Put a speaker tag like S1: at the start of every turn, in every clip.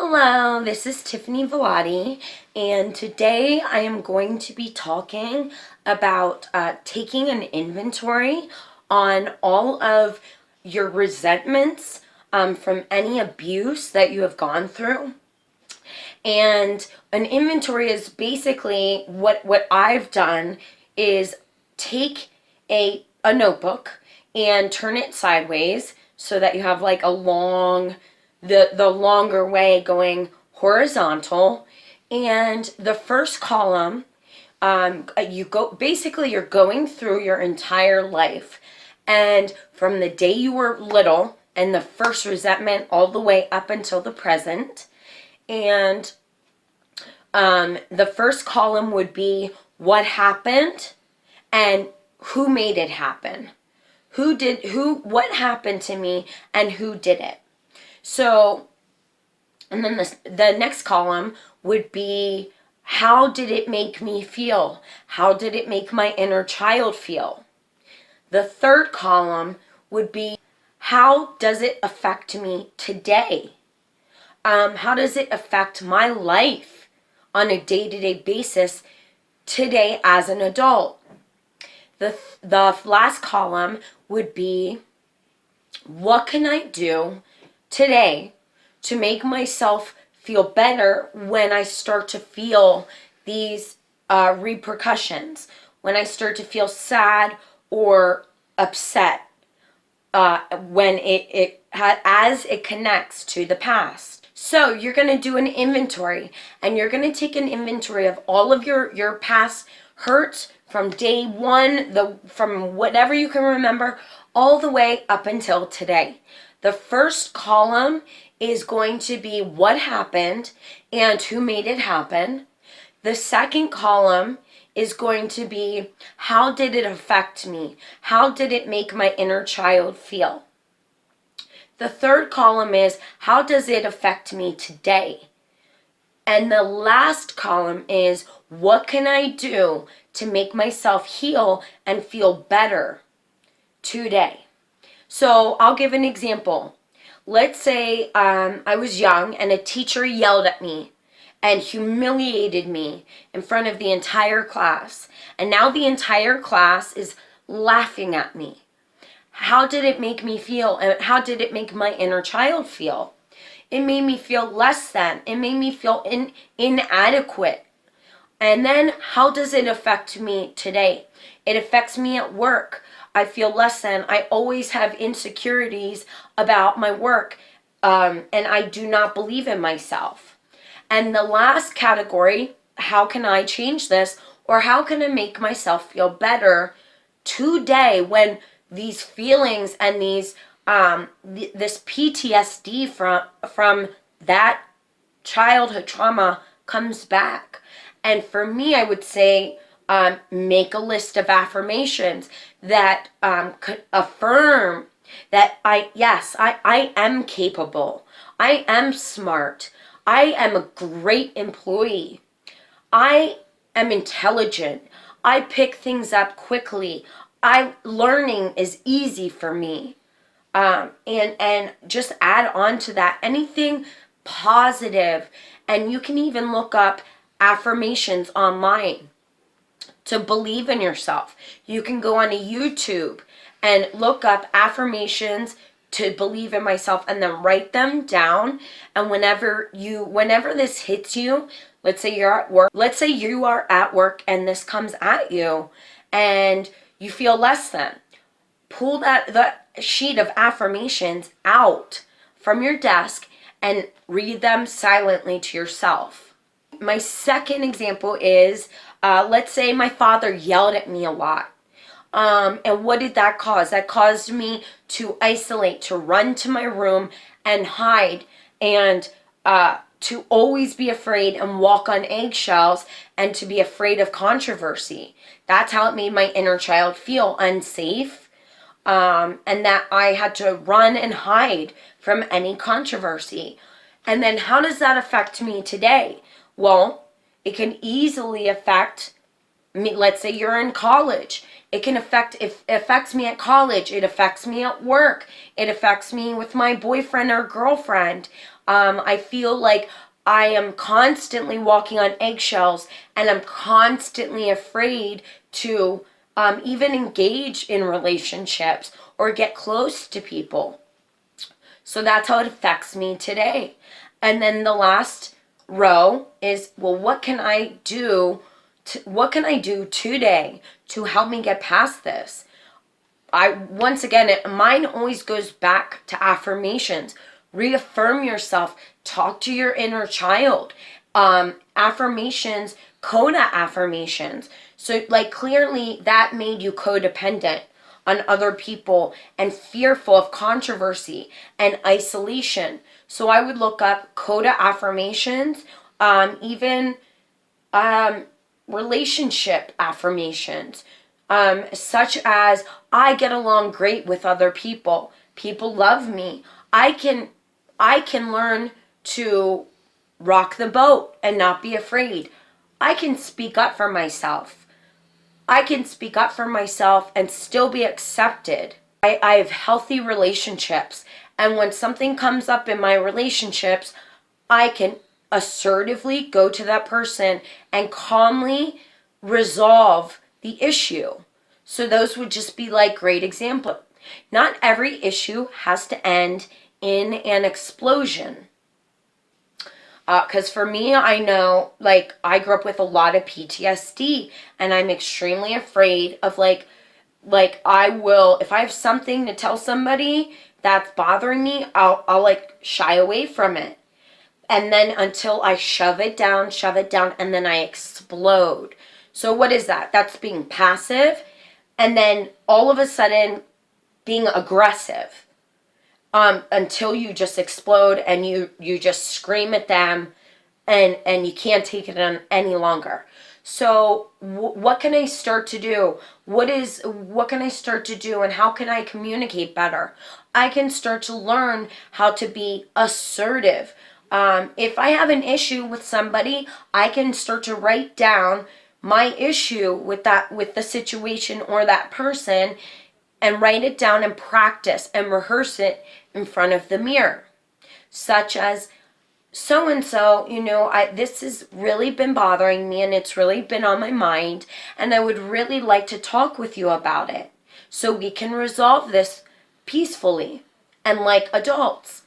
S1: Hello, this is Tiffany Velati, and today I am going to be talking about taking an inventory on all of your resentments from any abuse that you have gone through. And an inventory is basically what I've done is take a notebook and turn it sideways so that you have like a long the longer way going horizontal, and the first column, you're going through your entire life, and from the day you were little and the first resentment all the way up until the present. And the first column would be what happened and who made it happen. What happened to me and who did it. So, and then the next column would be how did it make me feel? How did it make my inner child feel? The third column would be how does it affect me today? How does it affect my life on a day-to-day basis today as an adult? The last column would be what can I do today to make myself feel better when I start to feel these repercussions, when I start to feel sad or upset, when as it connects to the past. So you're going to do an inventory, and you're going to take an inventory of all of your past hurts from day one, from whatever you can remember, all the way up until today. The first column is going to be what happened and who made it happen. The second column is going to be how did it affect me? How did it make my inner child feel? The third column is how does it affect me today? And the last column is what can I do to make myself heal and feel better today? So I'll give an example. Let's say I was young and a teacher yelled at me and humiliated me in front of the entire class. And now the entire class is laughing at me. How did it make me feel? And how did it make my inner child feel? It made me feel less than. It made me feel inadequate. And then how does it affect me today? It affects me at work. I feel less than. I always have insecurities about my work, and I do not believe in myself. And the last category, how can I change this, or how can I make myself feel better today when these feelings and these this PTSD from that childhood trauma comes back? And for me, I would say make a list of affirmations that could affirm that I am capable. I am smart. I am a great employee. I am intelligent. I pick things up quickly. Learning is easy for me. And just add on to that anything positive. And you can even look up affirmations online to believe in yourself. You can go on a YouTube and look up affirmations to believe in myself and then write them down. And whenever this hits you, let's say you're at work, let's say you are at work and this comes at you and you feel less than, pull the sheet of affirmations out from your desk and read them silently to yourself. My second example is, let's say my father yelled at me a lot. And what did that cause? That caused me to isolate, to run to my room and hide, and to always be afraid and walk on eggshells and to be afraid of controversy. That's how it made my inner child feel unsafe, and that I had to run and hide from any controversy. And then how does that affect me today? Well, it can easily affect let's say you're in college. It affects me at college. It affects me at work. It affects me with my boyfriend or girlfriend. I feel like I am constantly walking on eggshells, and I'm constantly afraid to even engage in relationships or get close to people. So that's how it affects me today. And then the last row is, well, what can I do today to help me get past this? Once again, mine always goes back to affirmations. Reaffirm yourself. Talk to your inner child. Affirmations, coda affirmations. So like clearly that made you codependent on other people and fearful of controversy and isolation. So I would look up coda affirmations, even relationship affirmations, such as, I get along great with other people. People love me. I can learn to rock the boat and not be afraid. I can speak up for myself. I can speak up for myself and still be accepted. I have healthy relationships. And when something comes up in my relationships, I can assertively go to that person and calmly resolve the issue. So those would just be like great examples. Not every issue has to end in an explosion. Because for me, I know, like, I grew up with a lot of PTSD, and I'm extremely afraid of, like, I will, if I have something to tell somebody that's bothering me, I'll like, shy away from it. And then until I shove it down, and then I explode. So what is that? That's being passive, and then all of a sudden being aggressive. Until you just explode and you just scream at them, and you can't take it on any longer. So what can I start to do? What can I start to do, and how can I communicate better? I can start to learn how to be assertive. If I have an issue with somebody, I can start to write down my issue with the situation or that person, and write it down and practice and rehearse it in front of the mirror. Such as, so and so, this has really been bothering me, and it's really been on my mind, and I would really like to talk with you about it so we can resolve this peacefully and like adults,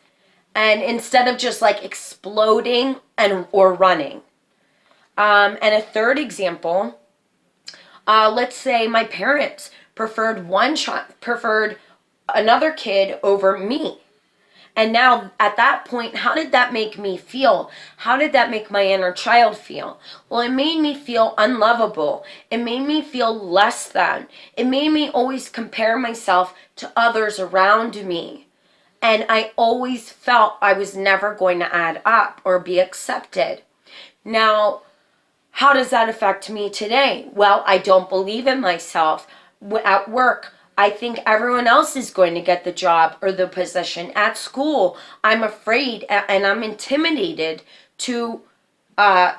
S1: and instead of just like exploding or running. And a third example, let's say my parents preferred another kid over me. And now at that point, how did that make me feel? How did that make my inner child feel? Well, it made me feel unlovable. It made me feel less than. It made me always compare myself to others around me. And I always felt I was never going to add up or be accepted. Now, how does that affect me today? Well, I don't believe in myself. At work, I think everyone else is going to get the job or the position. At school, I'm afraid and I'm intimidated I'm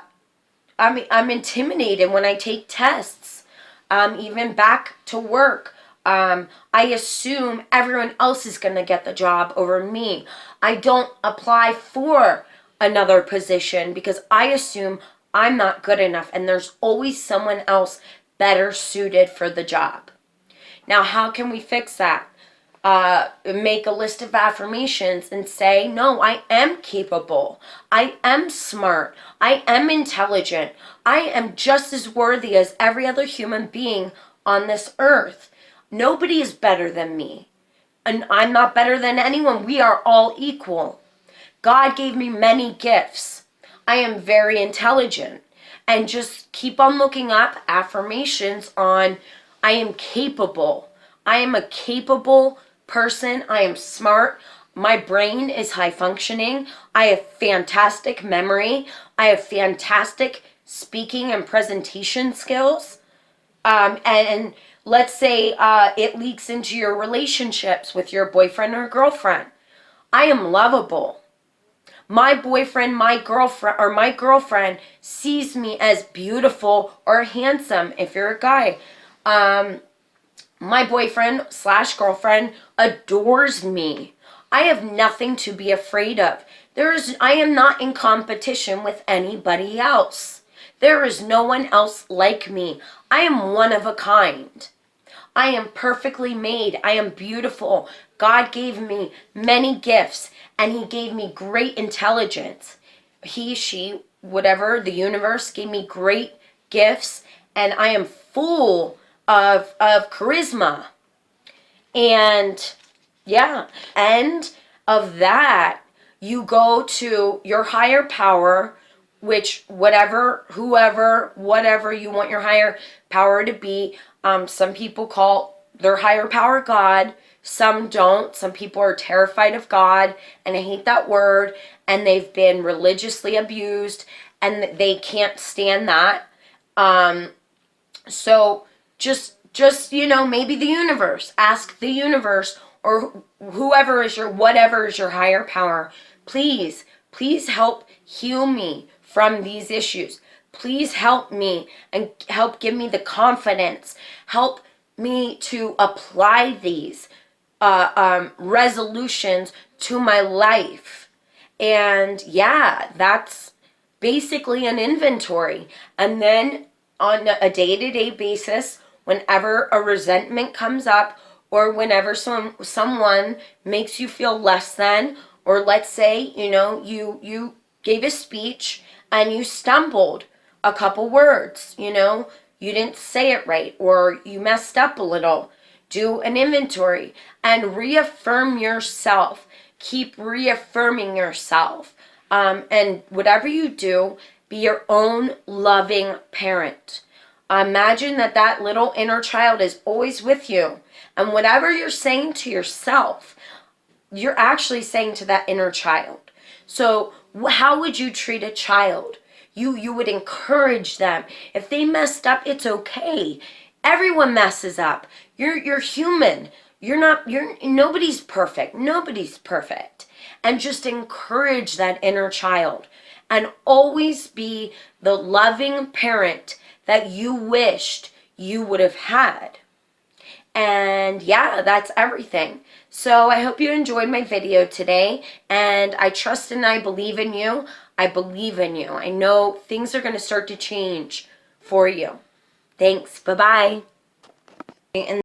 S1: intimidated when I take tests. Even back to work, I assume everyone else is going to get the job over me. I don't apply for another position because I assume I'm not good enough, and there's always someone else better suited for the job. Now, how can we fix that? Make a list of affirmations and say, no, I am capable. I am smart. I am intelligent. I am just as worthy as every other human being on this earth. Nobody is better than me. And I'm not better than anyone. We are all equal. God gave me many gifts. I am very intelligent. And just keep on looking up affirmations on, I am capable. I am a capable person. I am smart. My brain is high functioning. I have fantastic memory. I have fantastic speaking and presentation skills. And let's say it leaks into your relationships with your boyfriend or girlfriend. I am lovable. my boyfriend, my girlfriend sees me as beautiful or handsome. If you're a guy, my boyfriend / girlfriend adores me. I have nothing to be afraid of. I am not in competition with anybody else. There is no one else like me. I am one of a kind. I am perfectly made. I am beautiful. God gave me many gifts, and He gave me great intelligence. He, she, whatever, the universe gave me great gifts, and I am full of charisma. And yeah, end of that, you go to your higher power, which whatever you want your higher power to be. Some people call their higher power God. Some don't. Some people are terrified of God, and I hate that word, and they've been religiously abused, and they can't stand that. So just maybe the universe. Ask the universe or whatever is your higher power. Please help heal me from these issues. Please help me and help give me the confidence. Help me to apply these resolutions to my life. And yeah, that's basically an inventory. And then on a day-to-day basis, whenever a resentment comes up, or whenever someone makes you feel less than, or let's say, you gave a speech and you stumbled a couple words, you didn't say it right, or you messed up a little, do an inventory and reaffirm yourself. Keep reaffirming yourself. And whatever you do, be your own loving parent. Imagine that little inner child is always with you. And whatever you're saying to yourself, you're actually saying to that inner child. So how would you treat a child? You would encourage them. If they messed up, it's okay. Everyone messes up. You're human. Nobody's perfect. Nobody's perfect. And just encourage that inner child. And always be the loving parent that you wished you would have had. And yeah, that's everything. So I hope you enjoyed my video today, and I trust and I believe in you. I believe in you. I know things are going to start to change for you. Thanks. Bye-bye. And